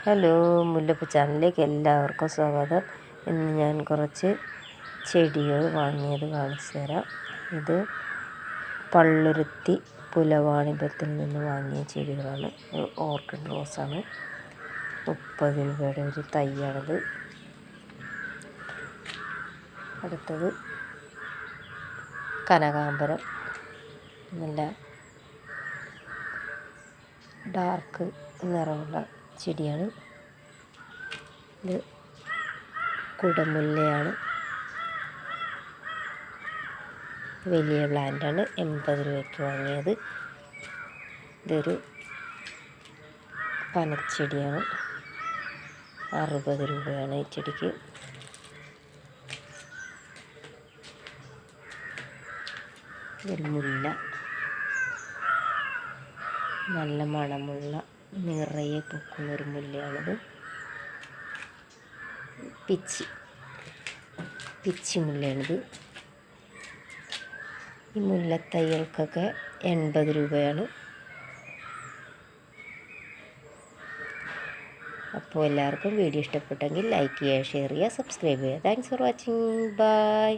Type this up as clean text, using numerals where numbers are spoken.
Hello, മുല്ലപ്പൂ ചാനലിലേക്ക് എല്ലാവർക്കും സ്വാഗതം. ഇന്ന് ഞാൻ കുറച്ച് ചെടികൾ വാങ്ങിയത് കാണിച്ചു തരാം. ഇത് പള്ളുരുത്തി പുലവാണിഭത്തിൽ നിന്ന് വാങ്ങിയ ചെടികളാണ്. ഓർക്കിഡ് റോസാണ്. 30 രൂപയുടെ ഒരു തൈയാണിത്. അടുത്തത് കനകാംബരം, നല്ല ഡാർക്ക് നിറമുള്ള ചെടിയാണ്. ഇത് കുടമുല്ലയാണ്. വലിയ പ്ലാന്റാണ്. 80 രൂപയ്ക്ക് വാങ്ങിയത്. ഇതൊരു പനച്ചെടിയാണ്. 60 രൂപയാണ് ഈ ചെടിക്ക്. ഇതൊരു മുല്ല, നല്ല മണമുള്ള നിറയെ പൂക്കുന്നൊരു മുല്ലയാണിത്. പിച്ചി മുല്ലയാണിത്. ഈ മുല്ലത്തൈകൾക്കൊക്കെ 80 രൂപയാണ്. അപ്പോൾ എല്ലാവർക്കും വീഡിയോ ഇഷ്ടപ്പെട്ടെങ്കിൽ ലൈക്ക് ചെയ്യുക, ഷെയർ ചെയ്യുക, സബ്സ്ക്രൈബ് ചെയ്യുക. Thanks for watching. ബൈ.